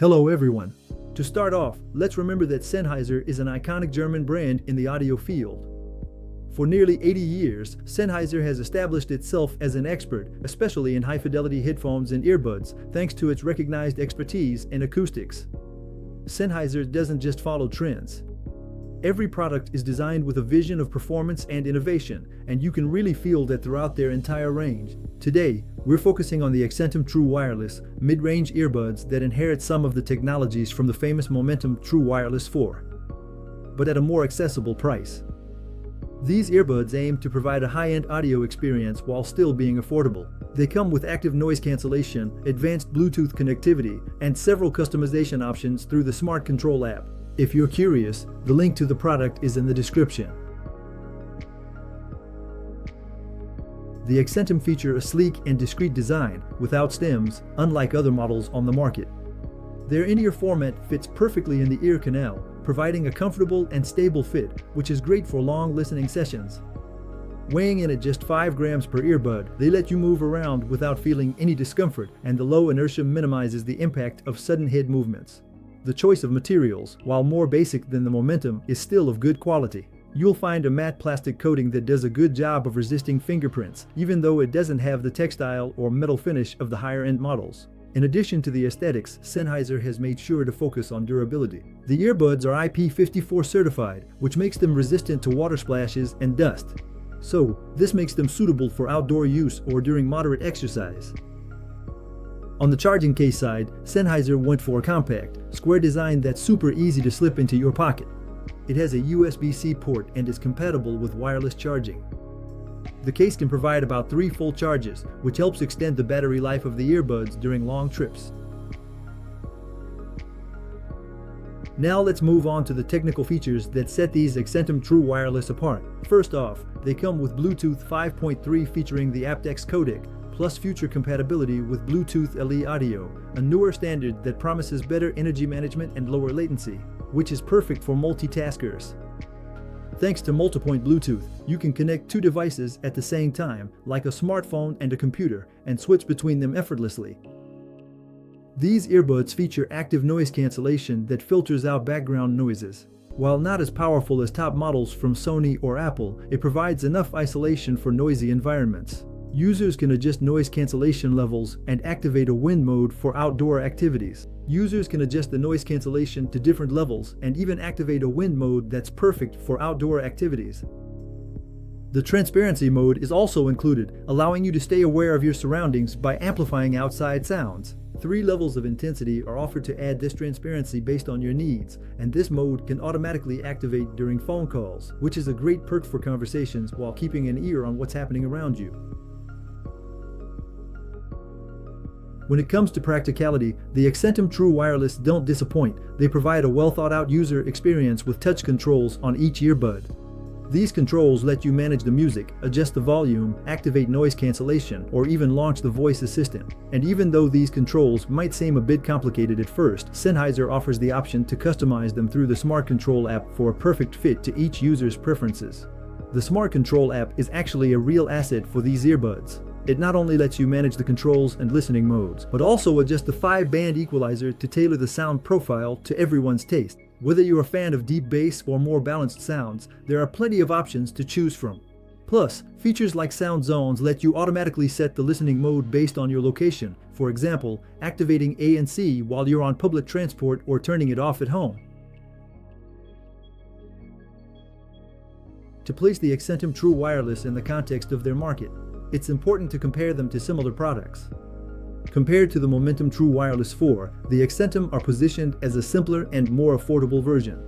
Hello everyone. To start off, let's remember that Sennheiser is an iconic German brand in the audio field. For nearly 80 years, Sennheiser has established itself as an expert, especially in high-fidelity headphones and earbuds, thanks to its recognized expertise in acoustics. Sennheiser doesn't just follow trends. Every product is designed with a vision of performance and innovation, and you can really feel that throughout their entire range. Today, we're focusing on the Accentum True Wireless mid-range earbuds that inherit some of the technologies from the famous Momentum True Wireless 4, but at a more accessible price. These earbuds aim to provide a high-end audio experience while still being affordable. They come with active noise cancellation, advanced Bluetooth connectivity, and several customization options through the Smart Control app. If you're curious, the link to the product is in the description. The Accentum feature a sleek and discreet design, without stems, unlike other models on the market. Their in-ear format fits perfectly in the ear canal, providing a comfortable and stable fit, which is great for long listening sessions. Weighing in at just 5 grams per earbud, they let you move around without feeling any discomfort, and the low inertia minimizes the impact of sudden head movements. The choice of materials, while more basic than the Momentum, is still of good quality. You'll find a matte plastic coating that does a good job of resisting fingerprints, even though it doesn't have the textile or metal finish of the higher-end models. In addition to the aesthetics, Sennheiser has made sure to focus on durability. The earbuds are IP54 certified, which makes them resistant to water splashes and dust. So, this makes them suitable for outdoor use or during moderate exercise. On the charging case side, Sennheiser went for a compact, square design that's super easy to slip into your pocket. It has a USB-C port and is compatible with wireless charging. The case can provide about 3 full charges, which helps extend the battery life of the earbuds during long trips. Now let's move on to the technical features that set these Accentum True Wireless apart. First off, they come with Bluetooth 5.3 featuring the aptX codec, plus future compatibility with Bluetooth LE audio, a newer standard that promises better energy management and lower latency, which is perfect for multitaskers. Thanks to multipoint Bluetooth, you can connect 2 devices at the same time, like a smartphone and a computer, and switch between them effortlessly. These earbuds feature active noise cancellation that filters out background noises. While not as powerful as top models from Sony or Apple, it provides enough isolation for noisy environments. Users can adjust noise cancellation levels and activate a wind mode for outdoor activities. Users can adjust the noise cancellation to different levels and even activate a wind mode that's perfect for outdoor activities. The transparency mode is also included, allowing you to stay aware of your surroundings by amplifying outside sounds. 3 levels of intensity are offered to add this transparency based on your needs, and this mode can automatically activate during phone calls, which is a great perk for conversations while keeping an ear on what's happening around you. When it comes to practicality, the Accentum True Wireless don't disappoint. They provide a well-thought-out user experience with touch controls on each earbud. These controls let you manage the music, adjust the volume, activate noise cancellation, or even launch the voice assistant. And even though these controls might seem a bit complicated at first, Sennheiser offers the option to customize them through the Smart Control app for a perfect fit to each user's preferences. The Smart Control app is actually a real asset for these earbuds. It not only lets you manage the controls and listening modes, but also adjust the 5-band equalizer to tailor the sound profile to everyone's taste. Whether you're a fan of deep bass or more balanced sounds, there are plenty of options to choose from. Plus, features like sound zones let you automatically set the listening mode based on your location, for example, activating ANC while you're on public transport or turning it off at home. To place the Accentum True Wireless in the context of their market, it's important to compare them to similar products. Compared to the Momentum True Wireless 4, the Accentum are positioned as a simpler and more affordable version.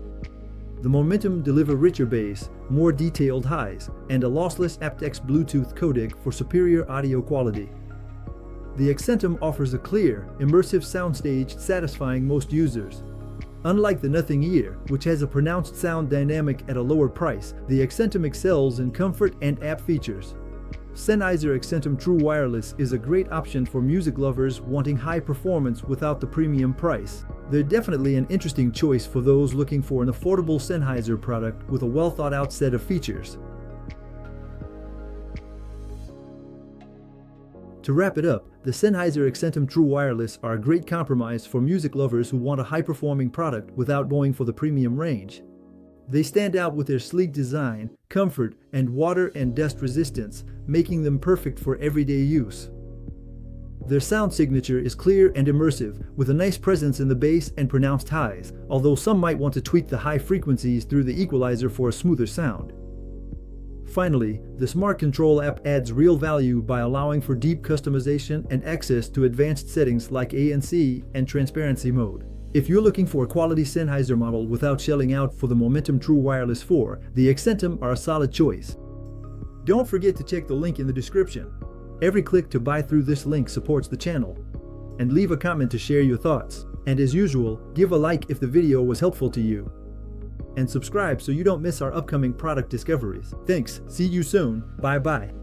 The Momentum deliver richer bass, more detailed highs, and a lossless aptX Bluetooth codec for superior audio quality. The Accentum offers a clear, immersive soundstage satisfying most users. Unlike the Nothing Ear, which has a pronounced sound dynamic at a lower price, the Accentum excels in comfort and app features. Sennheiser Accentum True Wireless is a great option for music lovers wanting high performance without the premium price. They're definitely an interesting choice for those looking for an affordable Sennheiser product with a well-thought-out set of features. To wrap it up, the Sennheiser Accentum True Wireless are a great compromise for music lovers who want a high-performing product without going for the premium range. They stand out with their sleek design, comfort, and water and dust resistance, making them perfect for everyday use. Their sound signature is clear and immersive, with a nice presence in the bass and pronounced highs, although some might want to tweak the high frequencies through the equalizer for a smoother sound. Finally, the Smart Control app adds real value by allowing for deep customization and access to advanced settings like ANC and transparency mode. If you're looking for a quality Sennheiser model without shelling out for the Momentum True Wireless 4, the Accentum are a solid choice. Don't forget to check the link in the description. Every click to buy through this link supports the channel. And leave a comment to share your thoughts. And as usual, give a like if the video was helpful to you. And subscribe so you don't miss our upcoming product discoveries. Thanks, see you soon, bye bye.